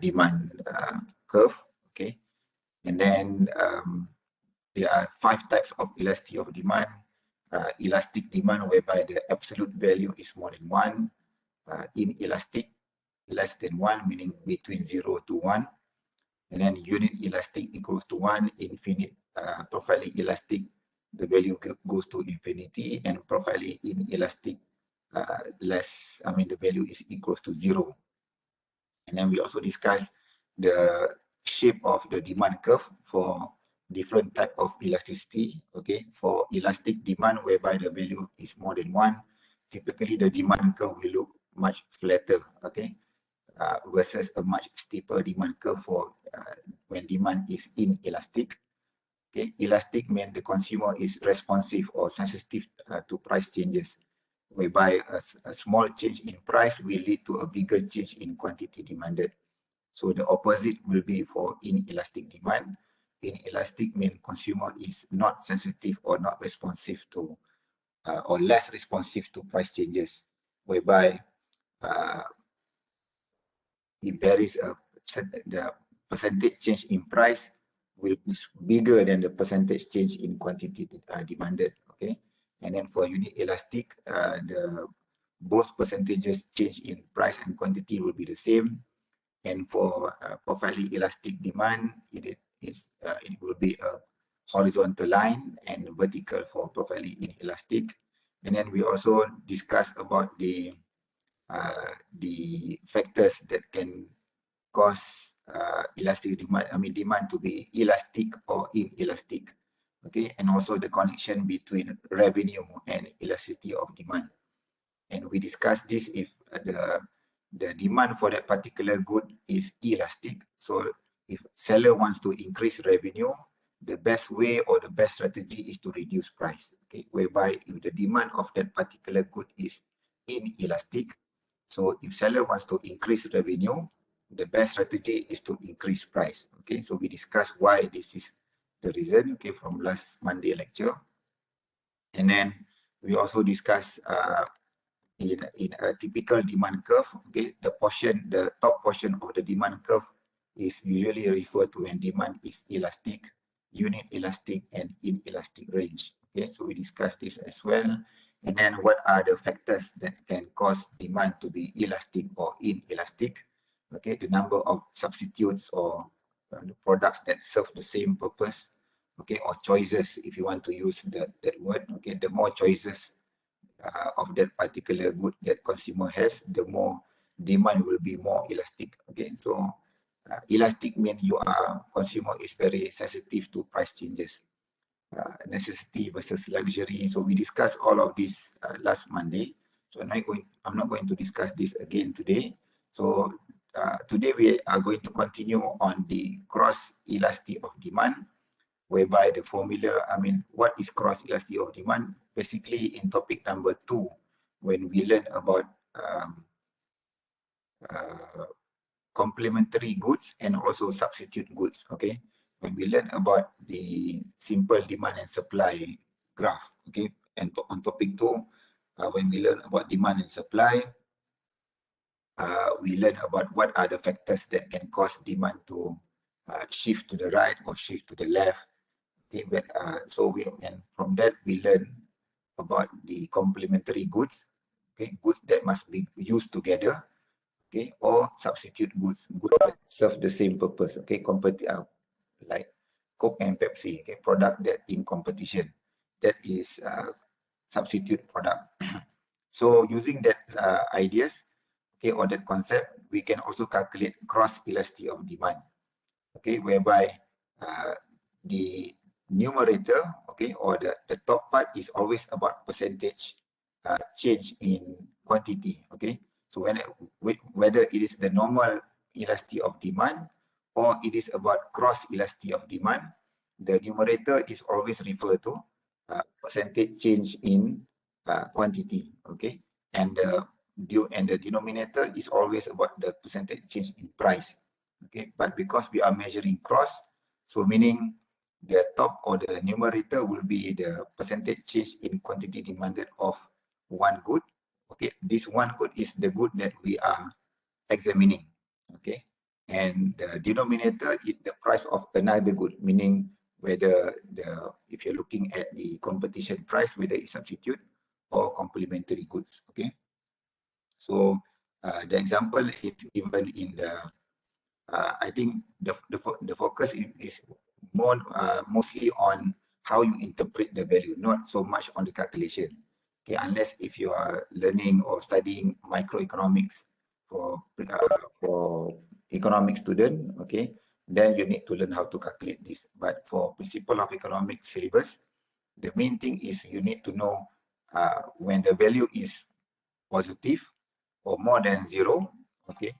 demand curve. Okay, and then there are 5 types of elasticity of demand. Elastic demand, whereby the absolute value is more than 1. Inelastic, less than 1, meaning between 0 to 1. And then unit elastic equals to 1. Infinite profiling elastic, the value goes to infinity, and profiling inelastic the value is equals to 0. And then we also discuss the shape of the demand curve for different type of elasticity. Okay, for elastic demand, whereby the value is more than 1, typically the demand curve will look much flatter. Okay, versus a much steeper demand curve for when demand is inelastic. Okay, elastic means the consumer is responsive or sensitive to price changes, whereby a small change in price will lead to a bigger change in quantity demanded. So the opposite will be for inelastic demand. Inelastic means consumer is not sensitive or not responsive to or less responsive to price changes, whereby if there is the percentage change in price is bigger than the percentage change in quantity demanded. Okay, and then for unit elastic, the both percentages change in price and quantity will be the same. And for profiling elastic demand, it will be a horizontal line, and vertical for profiling inelastic. And then we also discuss about the factors that can cause elastic demand, demand to be elastic or inelastic. Okay, and also the connection between revenue and elasticity of demand. And we discussed this if the demand for that particular good is elastic. So if seller wants to increase revenue, the best way or the best strategy is to reduce price. Okay, whereby if the demand of that particular good is inelastic, so if seller wants to increase revenue, the best strategy is to increase price. Okay, so we discussed why this is the reason, okay, from last Monday lecture. And then we also discussed in a typical demand curve, okay, the top portion of the demand curve is usually referred to when demand is elastic, unit elastic, and inelastic range. Okay, so we discussed this as well. And then what are the factors that can cause demand to be elastic or inelastic? Okay, the number of substitutes or the products that serve the same purpose, okay, or choices, if you want to use that word. Okay, the more choices of that particular good that consumer has, the more demand will be more elastic. Okay, so elastic means consumer is very sensitive to price changes, necessity versus luxury. So we discussed all of this last Monday. So I'm not going to discuss this again today. So today we are going to continue on the cross elasticity of demand, whereby the formula, what is cross elasticity of demand? Basically, in topic number 2, when we learn about complementary goods and also substitute goods. Okay, when we learn about the simple demand and supply graph. Okay, and on topic 2, when we learn about demand and supply, we learn about what are the factors that can cause demand to shift to the right or shift to the left. Okay, and from that we learn about the complementary goods. Okay, goods that must be used together. Okay, or substitute goods that serve the same purpose. Okay, like Coke and Pepsi. Okay, product that in competition, that is substitute product. So using that ideas, okay, or that concept, we can also calculate cross elasticity of demand. Okay, whereby the numerator, okay, or the top part is always about percentage change in quantity. Okay, so whether it is the normal elasticity of demand or it is about cross elasticity of demand, the numerator is always referred to percentage change in quantity. Okay, and the denominator is always about the percentage change in price. Okay, but because we are measuring cross, so meaning the top or the numerator will be the percentage change in quantity demanded of one good. Okay, this one good is the good that we are examining. Okay, and the denominator is the price of another good, meaning whether if you're looking at the competition price, whether it's substitute or complementary goods. Okay, so the example is given in the I think the focus is more mostly on how you interpret the value, not so much on the calculation. Okay, unless if you are learning or studying microeconomics for economic student, okay, then you need to learn how to calculate this. But for principle of economics syllabus, the main thing is you need to know when the value is positive or more than zero, okay,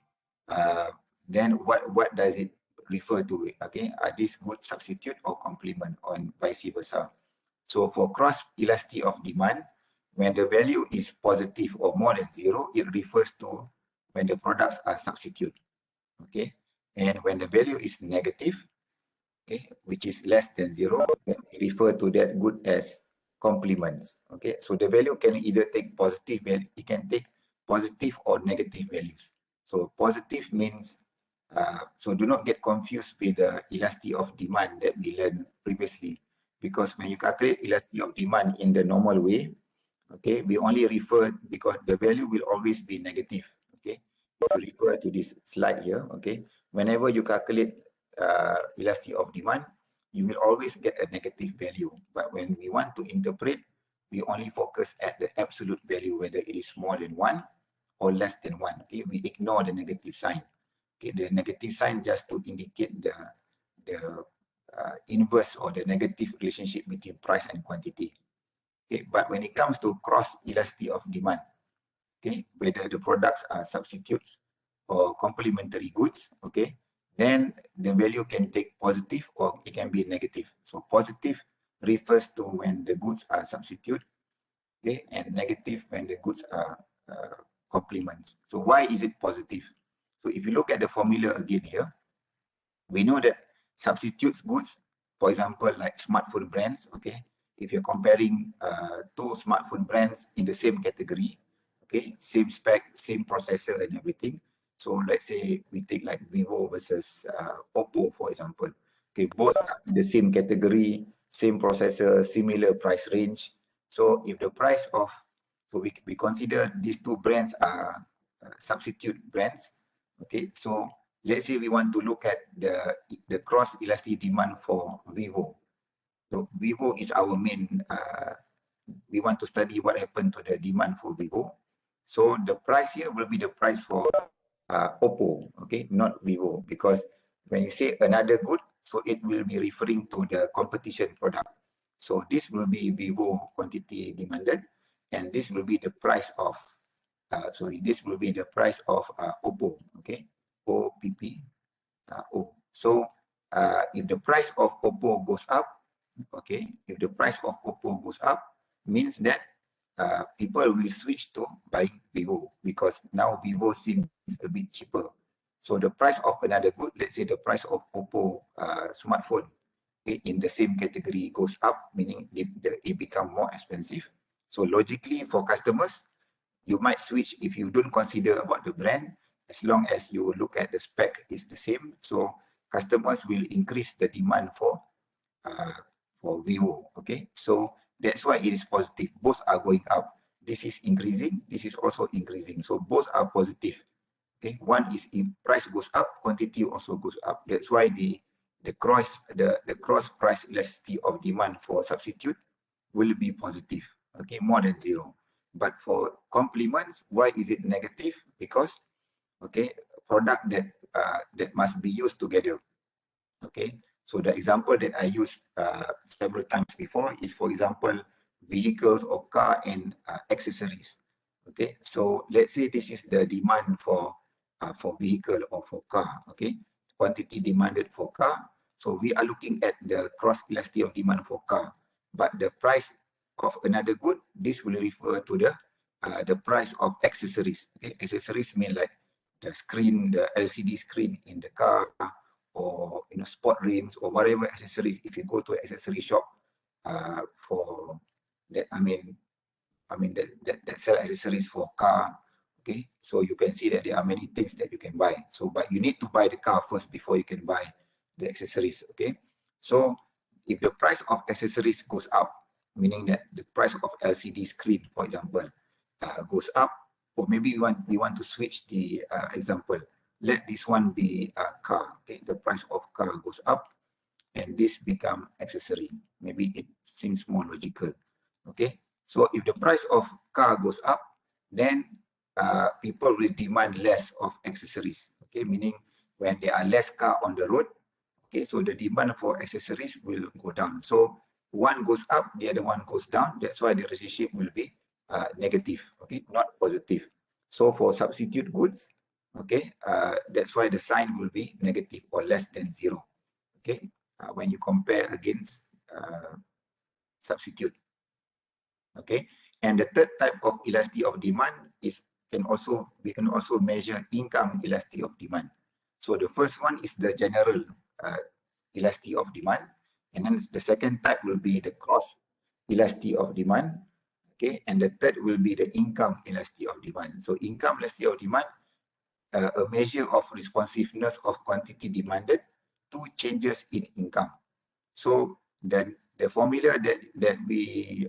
uh, then what does it refer to? Okay, are these good substitute or complement, or vice versa? So for cross elasticity of demand, when the value is positive or more than zero, it refers to when the products are substitute. Okay, and when the value is negative, okay, which is less than zero, then we refer to that good as complements. Okay, so the value can either take positive value, it can take positive or negative values. So positive means, so do not get confused with the elasticity of demand that we learned previously, because when you calculate elasticity of demand in the normal way, okay, we only refer because the value will always be negative. Okay, if you refer to this slide here, okay, whenever you calculate elasticity of demand, you will always get a negative value. But when we want to interpret, we only focus at the absolute value, whether it is more than 1 or less than 1. Okay, we ignore the negative sign. Okay, the negative sign just to indicate the inverse or the negative relationship between price and quantity. Okay, but when it comes to cross elasticity of demand, okay, whether the products are substitutes or complementary goods, okay, then the value can take positive or it can be negative. So positive refers to when the goods are substitute, okay, and negative when the goods are complements. So why is it positive? So if you look at the formula again here, we know that substitutes goods, for example, like smartphone brands, okay, if you're comparing two smartphone brands in the same category, okay, same spec, same processor and everything. So let's say we take like Vivo versus Oppo, for example. Okay, both are in the same category, same processor, similar price range. So if the price of, so we consider these two brands are substitute brands, okay, so let's say we want to look at the cross elastic demand for Vivo. So Vivo is our main, we want to study what happened to the demand for Vivo. So the price here will be the price for Oppo, okay, not Vivo, because when you say another good, so it will be referring to the competition product. So this will be Vivo quantity demanded, and this will be the price of, this will be the price of Oppo, okay, OPP. So if the price of Oppo goes up, okay, if the price of Oppo goes up, means that people will switch to buying Vivo because now Vivo seems a bit cheaper. So the price of another good, let's say the price of Oppo smartphone, okay, in the same category goes up, meaning it become more expensive. So logically for customers, you might switch if you don't consider about the brand, as long as you look at the spec is the same. So customers will increase the demand for Vivo. Okay, so that's why it is positive. Both are going up. This is increasing. This is also increasing. So both are positive. Okay, one is if price goes up, quantity also goes up. That's why the cross price elasticity of demand for substitute will be positive. Okay, more than zero. But for complements, why is it negative? Because, okay, product that must be used together. Okay, so the example that I used several times before is, for example, vehicles or car and accessories. Okay, so let's say this is the demand for vehicle or for car. Okay, quantity demanded for car. So we are looking at the cross elasticity of demand for car, but the price of another good, this will refer to the price of accessories. Okay, accessories mean like the screen, the LCD screen in the car, or sport rims or whatever accessories. If you go to an accessory shop for that, I mean that sell accessories for car, Okay, so you can see that there are many things that you can buy. So, but you need to buy the car first before you can buy the accessories. Okay, so if the price of accessories goes up, meaning that the price of LCD screen, for example, goes up, or maybe we want to switch the example. Let this one be a car. Okay, the price of car goes up, and this become accessory. Maybe it seems more logical. Okay, so if the price of car goes up, then people will demand less of accessories. Okay, meaning when there are less car on the road, okay, so the demand for accessories will go down. So one goes up, the other one goes down. That's why the relationship will be negative, okay, not positive. So for substitute goods, okay, that's why the sign will be negative or less than zero. Okay, when you compare against substitute. Okay, and the third type of elasticity of demand is we can also measure income elasticity of demand. So the first one is the general elasticity of demand, and then the second type will be the cross elasticity of demand. Okay, and the third will be the income elasticity of demand. So income elasticity of demand, a measure of responsiveness of quantity demanded to changes in income. So the formula that we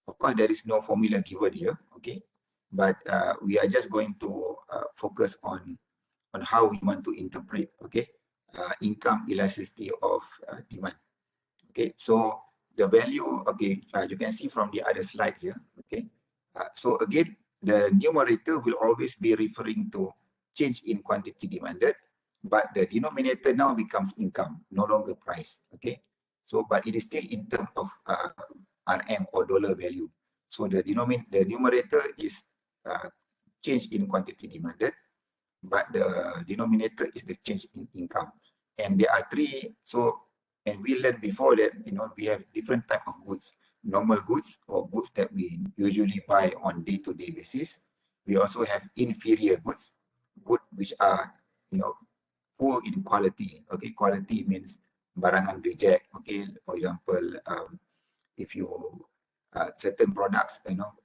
of course there is no formula given here, okay, but we are just going to focus on how we want to interpret, okay, income elasticity of demand. Okay, so the value, okay, you can see from the other slide here, okay. So again, the numerator will always be referring to change in quantity demanded, but the denominator now becomes income, no longer price, okay. So, but it is still in terms of RM or dollar value. So the numerator is change in quantity demanded, but the denominator is the change in income. And there are three, so, and we learned before that, we have different type of goods, normal goods or goods that we usually buy on day-to-day basis. We also have inferior goods, which are, poor in quality. Okay, quality means barangan reject. Okay, for example, if you certain products,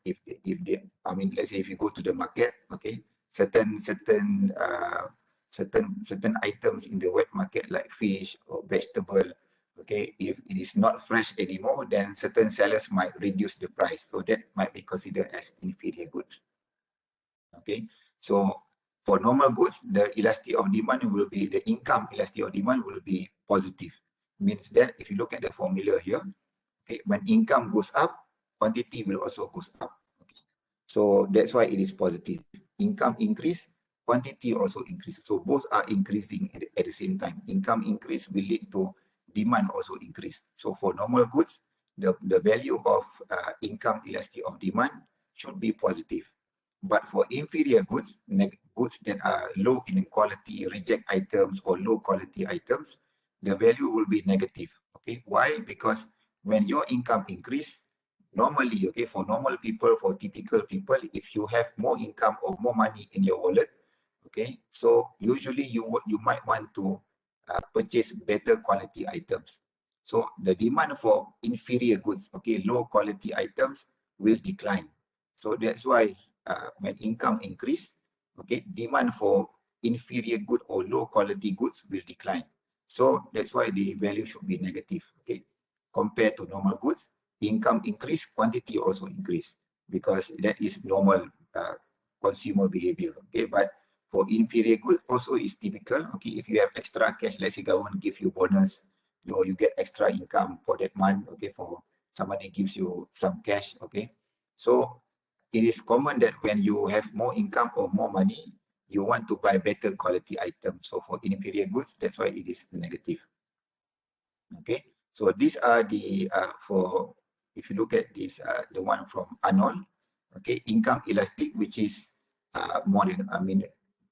if they, I mean, let's say if you go to the market, okay, certain items in the wet market like fish or vegetable, okay, if it is not fresh anymore, then certain sellers might reduce the price, so that might be considered as inferior goods. Okay, so for normal goods, the elasticity of demand will be, the income elasticity of demand will be positive. Means that if you look at the formula here, okay, when income goes up, quantity will also goes up. Okay. So that's why it is positive. Income increase, quantity also increase. So both are increasing at the same time. Income increase will lead to demand also increase. So for normal goods, the value of income elasticity of demand should be positive. But for inferior goods, goods that are low in quality, reject items or low quality items, the value will be negative. Okay, why? Because when your income increase, normally, okay, for normal people, for typical people, if you have more income or more money in your wallet, okay, so usually you might want to purchase better quality items. So the demand for inferior goods, okay, low quality items will decline. So that's why when income increase, okay, demand for inferior good or low quality goods will decline. So that's why the value should be negative, okay. Compared to normal goods, income increase, quantity also increase, because that is normal consumer behavior, okay. But for inferior goods also is typical, okay. If you have extra cash, let's say government give you bonus, or you get extra income for that month, okay, for somebody gives you some cash, okay. So it is common that when you have more income or more money, you want to buy better quality items. So for inferior goods, that's why it is negative. Okay, so these are the for, if you look at this, the one from Arnold, okay, income elastic, which is more than,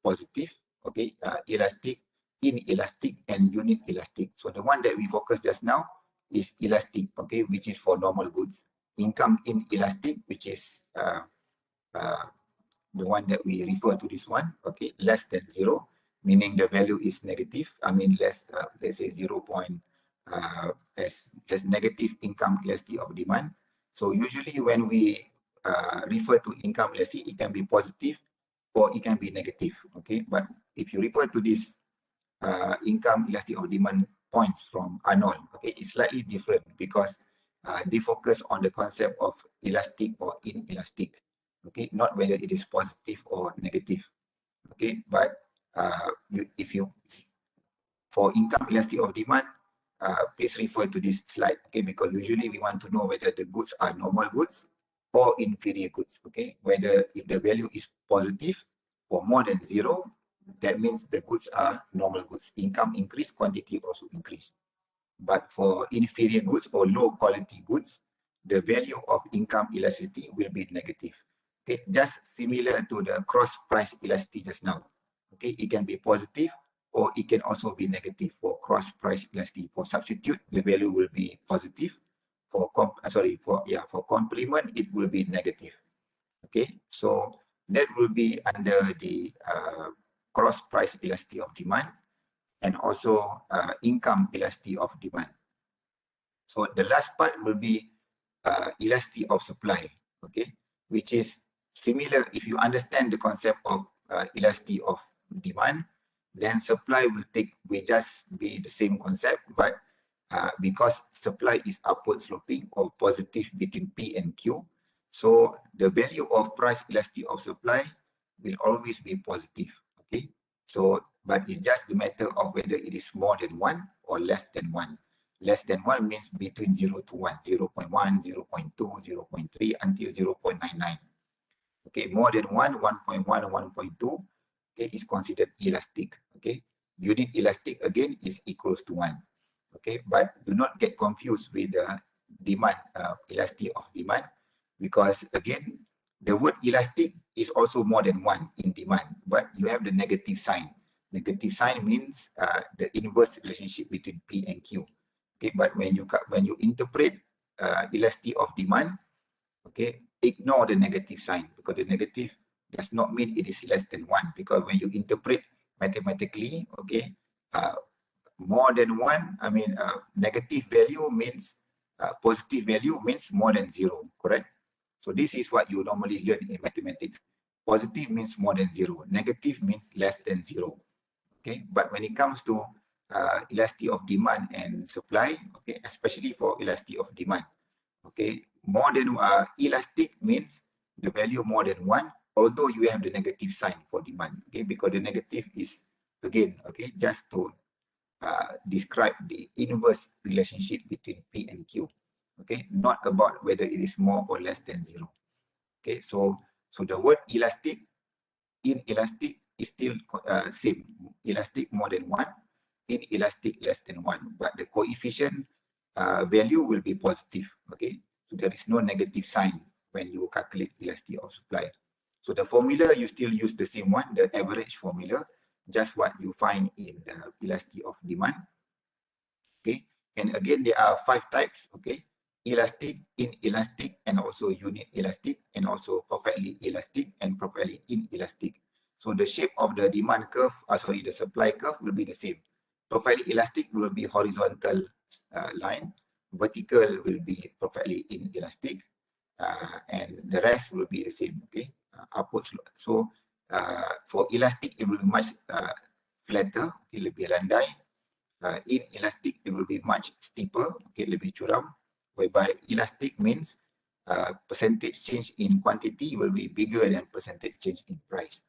positive, okay, elastic, inelastic, and unit elastic. So the one that we focus just now is elastic, okay, which is for normal goods. Income inelastic, which is the one that we refer to this one, okay, less than zero, meaning the value is negative. Less, let's say 0. As negative income elasticity of demand. So usually when we refer to income elasticity, it can be positive or it can be negative. Okay, but if you refer to this income elasticity of demand points from Arnold, okay, it's slightly different because they focus on the concept of elastic or inelastic. Okay, not whether it is positive or negative. Okay, but for income elasticity of demand, please refer to this slide, okay, because usually we want to know whether the goods are normal goods or inferior goods, okay, whether if the value is positive or more than 0, that means the goods are normal goods. Income increase, quantity also increase. But for inferior goods or low quality goods, the value of income elasticity will be negative. Okay, just similar to the cross price elasticity just now. Okay, it can be positive or it can also be negative for cross price elasticity. For substitute, the value will be positive. For complement, it will be negative. Okay, so that will be under the cross price elasticity of demand and also income elasticity of demand. So the last part will be elasticity of supply, okay, which is similar. If you understand the concept of elasticity of demand, then supply will just be the same concept, but because supply is upward sloping or positive between P and Q, so the value of price elasticity of supply will always be positive, okay. So, but it's just the matter of whether it is more than 1 or less than 1. Less than 1 means between 0 to 1, 0.1, 0.2, 0.3 until 0.99. Okay, more than 1, 1.1, 1.2, okay, is considered elastic. Okay, unit elastic again is equals to 1. Okay, but do not get confused with the demand, elasticity of demand, because again, the word elastic is also more than 1 in demand, but you have the negative sign. Negative sign means the inverse relationship between P and Q. Okay, but when you interpret elasticity of demand, okay, ignore the negative sign, because the negative does not mean it is less than 1, because when you interpret mathematically, okay, more than 1, I mean, negative value means positive value means more than 0, correct? So this is what you normally learn in mathematics. Positive means more than 0, negative means less than 0. Okay, but when it comes to elasticity of demand and supply, okay, especially for elasticity of demand, okay, more than elastic means the value more than 1, although you have the negative sign for demand, okay, because the negative is again, okay, just to describe the inverse relationship between P and Q, okay, not about whether it is more or less than 0. Okay, so the word elastic, inelastic is still same. Elastic more than 1, inelastic less than 1, but the coefficient value will be positive. Okay, so there is no negative sign when you calculate elasticity of supply. So the formula, you still use the same one, the average formula, just what you find in the elasticity of demand. Okay, and again, there are 5 types. Okay, elastic, inelastic, and also unit elastic, and also perfectly elastic and perfectly inelastic. So the shape of the demand curve, the supply curve will be the same. Perfectly elastic will be horizontal line. Vertical will be perfectly inelastic, and the rest will be the same. Okay, upward slope. So for elastic, it will be much flatter. Okay, lebih landai. Inelastic, it will be much steeper, okay, lebih curam, whereby elastic means percentage change in quantity will be bigger than percentage change in price,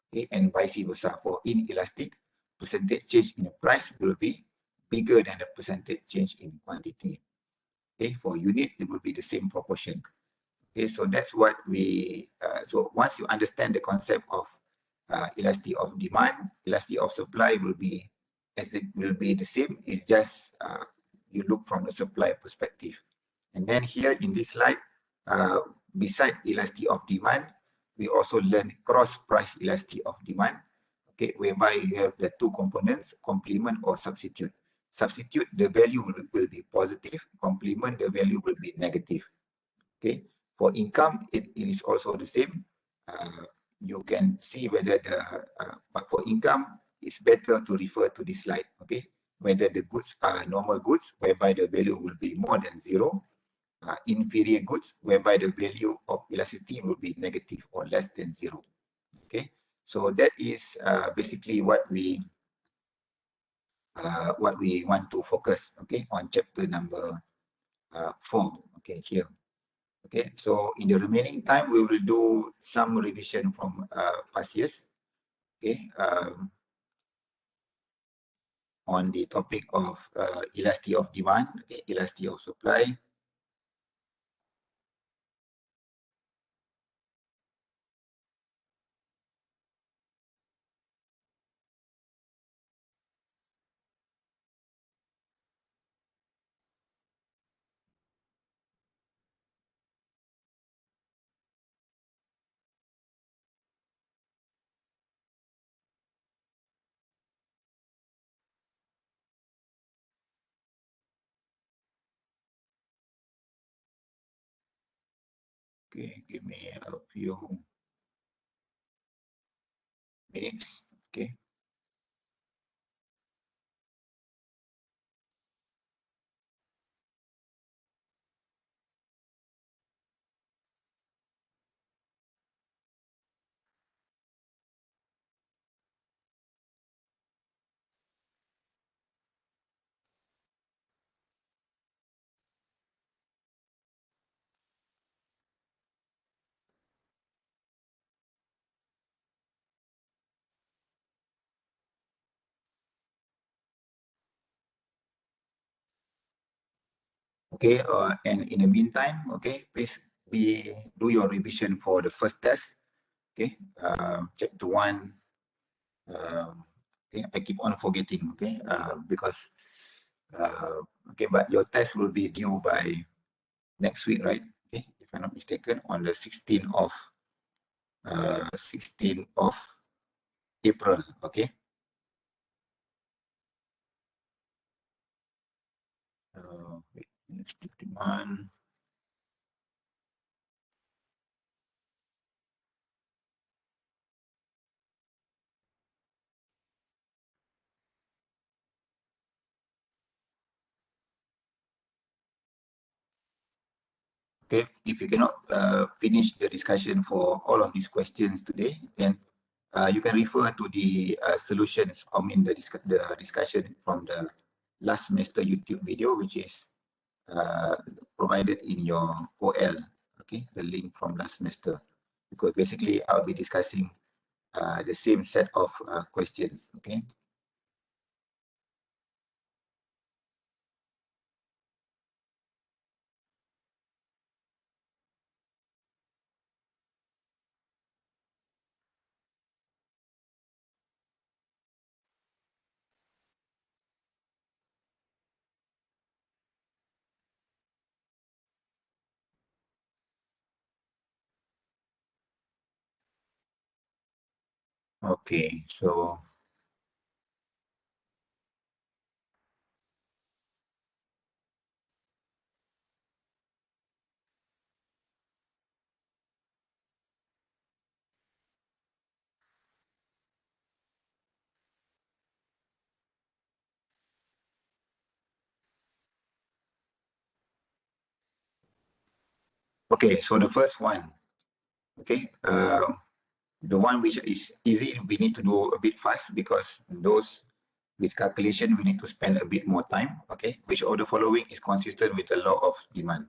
okay, and vice versa. For inelastic, percentage change in the price will be bigger than the percentage change in quantity. Okay, for unit, it will be the same proportion. Okay, so that's what we, so once you understand the concept of elasticity of demand, elasticity of supply will be the same. It's just you look from the supply perspective. And then here in this slide, beside elasticity of demand, we also learn cross price elasticity of demand. Okay, whereby you have the 2 components, complement or substitute. Substitute, the value will be positive. Complement, the value will be negative. Okay, for income, it is also the same. You can see whether but for income, it's better to refer to this slide, okay? Whether the goods are normal goods, whereby the value will be more than 0, inferior goods, whereby the value of elasticity will be negative or less than 0. Okay, so that is basically what we want to focus, okay, on chapter number 4. Okay, here. Okay, so in the remaining time, we will do some revision from past years. Okay, on the topic of elasticity of demand, okay, elasticity of supply. Okay, give me a few minutes. Okay. Okay, and in the meantime, okay, please do your revision for the first test. Okay, chapter 1. Okay, I keep on forgetting. Okay, because okay, but your test will be due by next week, right? Okay, if I'm not mistaken, on the 16th of April. Okay. Wait, let's take the one. Okay, if you cannot finish the discussion for all of these questions today, then you can refer to the solutions, I mean the discussion from the last semester YouTube video, which is provided in your OL, okay, the link from last semester, because basically I'll be discussing the same set of questions, okay. Okay, so okay, so the first one, okay, the one which is easy, we need to do a bit fast because those with calculation, we need to spend a bit more time. Okay, which of the following is consistent with the law of demand?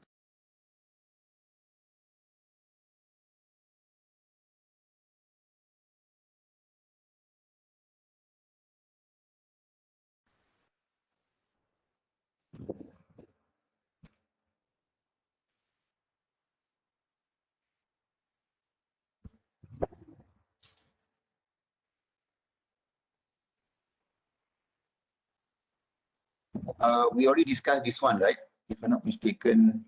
We already discussed this one, right? If I'm not mistaken,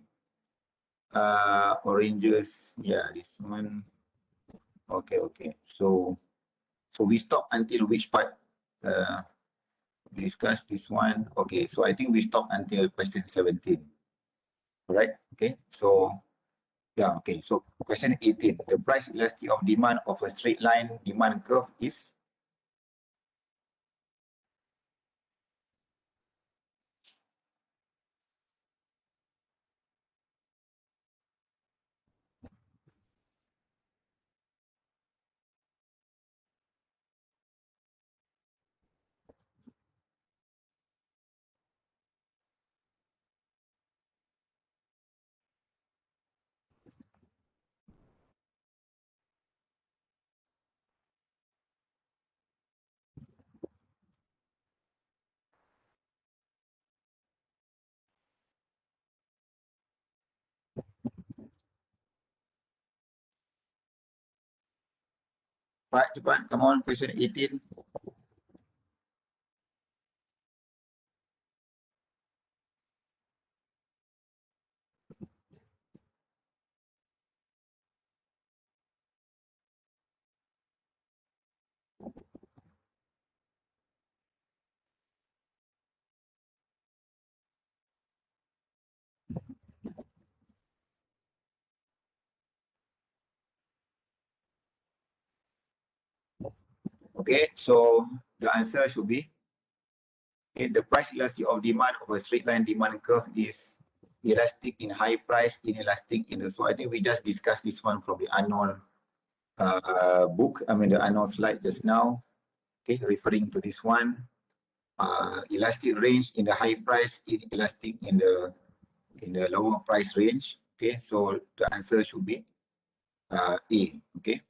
oranges. Yeah, this one. Okay, okay. So we stop until which part? Uh, we discussed this one. Okay, so I think we stop until question 17. Right? Okay. So yeah, okay. So question 18. The price elasticity of demand of a straight line demand curve is. Cepat, come on, question 18. Okay, so the answer should be, okay, the price elasticity of demand of a straight line demand curve is elastic in high price, inelastic in the. So I think we just discussed this one from the Arnold book. I mean the Arnold slide just now. Okay, referring to this one. Elastic range in the high price, inelastic in the lower price range. Okay, so the answer should be A. Okay.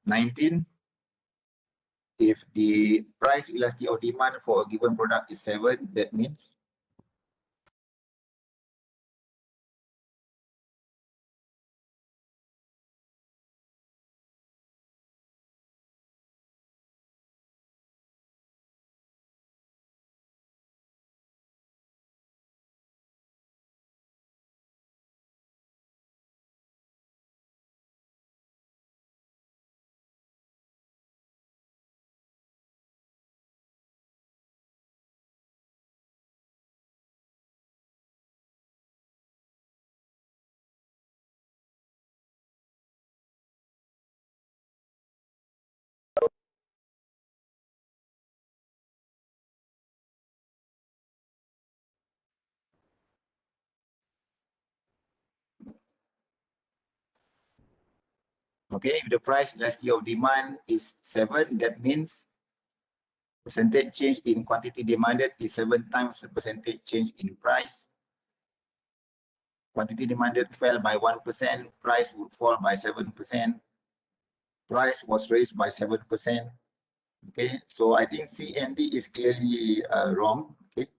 19. If the price elasticity of demand for a given product is 7, that means okay, if the price elasticity of demand is 7, that means percentage change in quantity demanded is 7 times the percentage change in price. Quantity demanded fell by 1%, price would fall by 7%. Price was raised by 7%. Okay, so I think C and D is clearly wrong. Okay,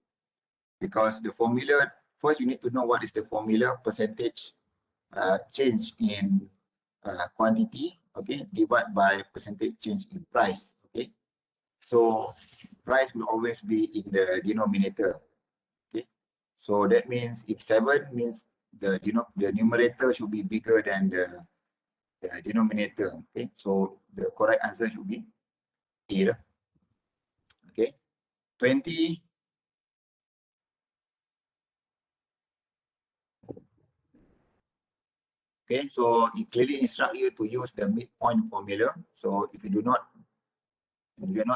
because the formula, first you need to know what is the formula, percentage change in quantity, okay, divided by percentage change in price. Okay, so price will always be in the denominator. Okay, so that means if 7 means the numerator should be bigger than the denominator. Okay, so the correct answer should be here. Okay, 20. Okay, so it clearly instructs you to use the midpoint formula. So if you're not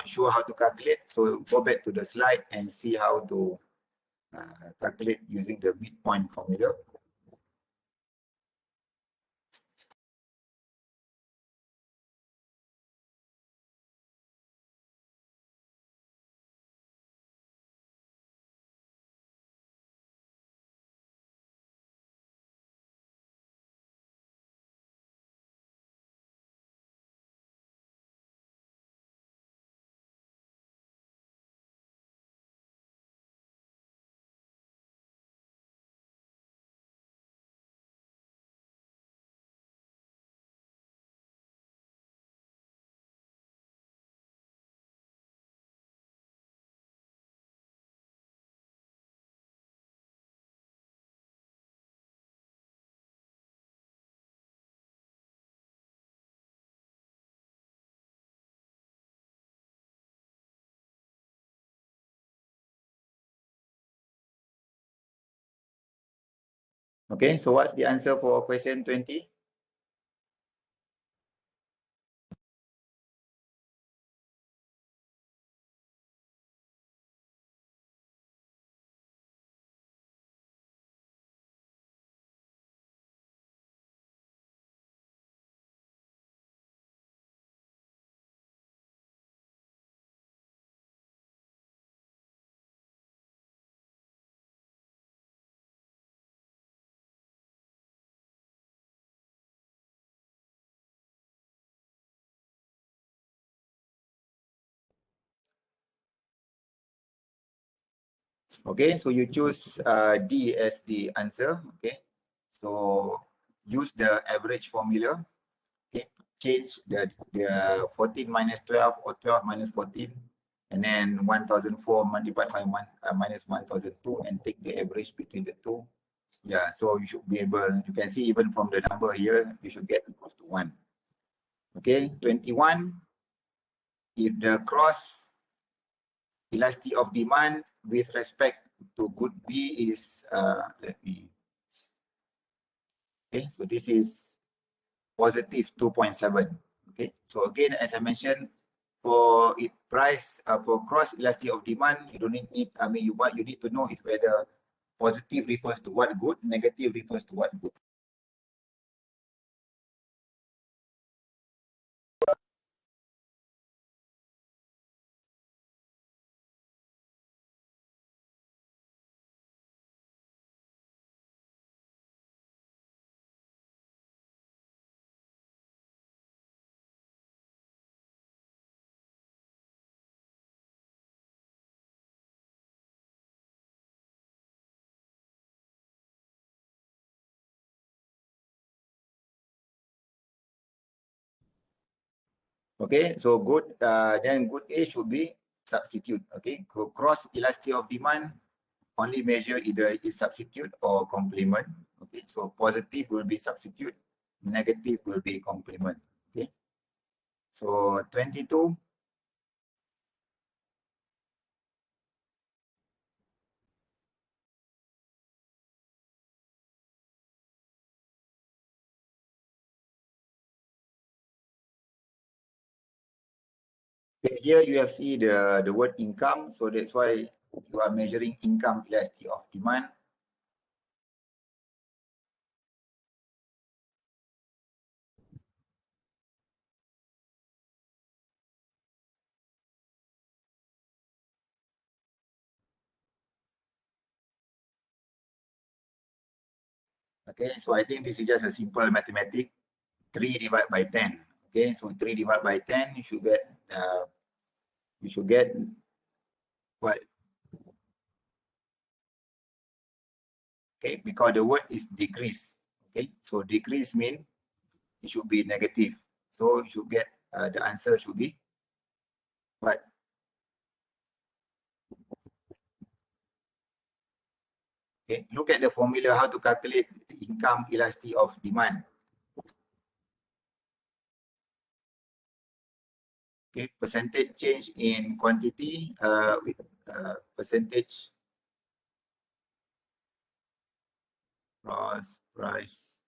sure how to calculate, so go back to the slide and see how to calculate using the midpoint formula. Okay, so what's the answer for question 20? Okay, so you choose D as the answer. Okay, so use the average formula. Okay, change the 14 minus 12 or 12 minus 14, and then 1004 divided by minus 1002, and take the average between the two. Yeah, so you should be able, you can see even from the number here, you should get close to 1. Okay, 21, if the cross elasticity of demand with respect to good B is, okay, so this is positive 2.7. Okay, so again, as I mentioned, for price, for cross elasticity of demand, you don't need, I mean, what you need to know is whether positive refers to what good, negative refers to what good. Okay, so good, then good A should be substitute. Okay, cross elasticity of demand only measure either is substitute or complement. Okay, so positive will be substitute, negative will be complement. Okay, so 22. Okay, here you have see the word income, so that's why you are measuring income elasticity of demand. Okay, so I think this is just a simple mathematics. 3 divided by 10. Okay, so 3 divided by 10, you should get what? Okay, because the word is decrease. Okay, so decrease means it should be negative. So you should get the answer should be what? Okay, look at the formula how to calculate the income elasticity of demand. Okay, percentage change in quantity with percentage cross price.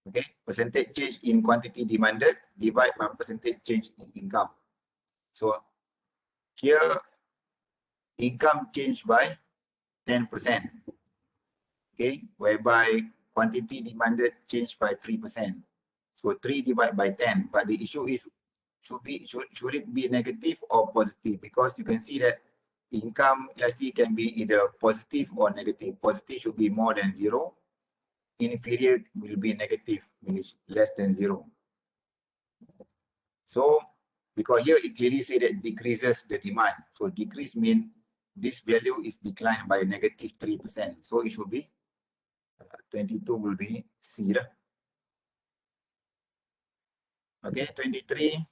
Okay, percentage change in quantity demanded divided by percentage change in income. So here income changed by 10%. Okay, whereby quantity demanded changed by 3%. So 3 divided by 10. But the issue is should it be negative or positive? Because you can see that income elasticity can be either positive or negative. Positive should be more than 0. Inferior will be negative, means less than 0. So because here it clearly say that decreases the demand. So decrease means this value is declined by negative 3%. So it should be 22 will be C. Okay, 23.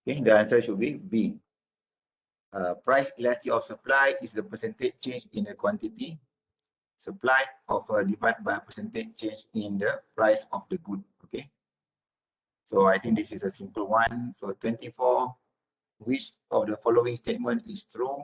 Okay, the answer should be B. Price elasticity of supply is the percentage change in the quantity supply of divided by percentage change in the price of the good. Okay, so I think this is a simple one. So 24, which of the following statement is true?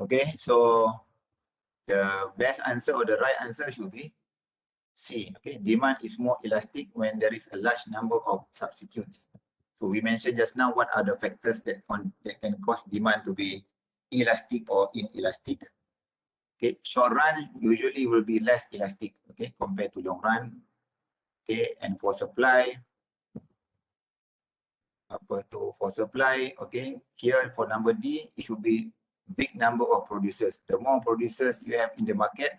Okay, so the best answer or the right answer should be C. Okay, demand is more elastic when there is a large number of substitutes. So we mentioned just now what are the factors that can cause demand to be elastic or inelastic. Okay, short run usually will be less elastic, okay, compared to long run. Okay, and for supply, for supply, okay, here for number D, it should be big number of producers. The more producers you have in the market,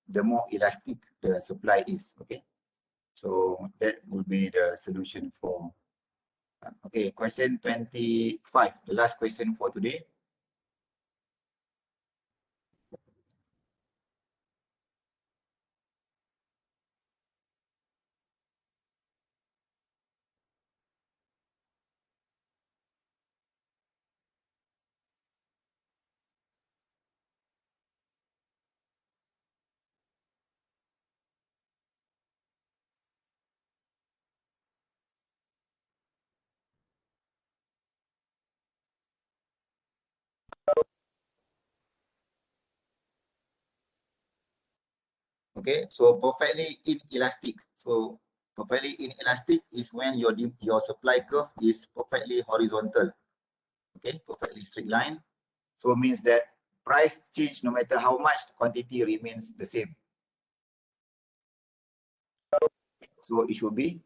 the more elastic the supply is, okay. So that will be the solution for, okay, question 25, the last question for today. Okay, so perfectly inelastic. So perfectly inelastic is when your supply curve is perfectly horizontal. Okay, perfectly straight line. So it means that price change no matter how much, quantity remains the same. So it should be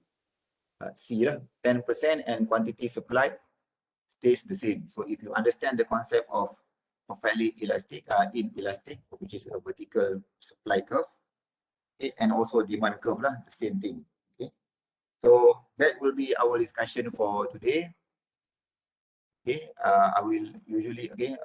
C, 10% and quantity supplied stays the same. So if you understand the concept of perfectly elastic, inelastic, which is a vertical supply curve, okay, and also demand curve, the same thing. Okay, so that will be our discussion for today. Okay, I will usually, okay,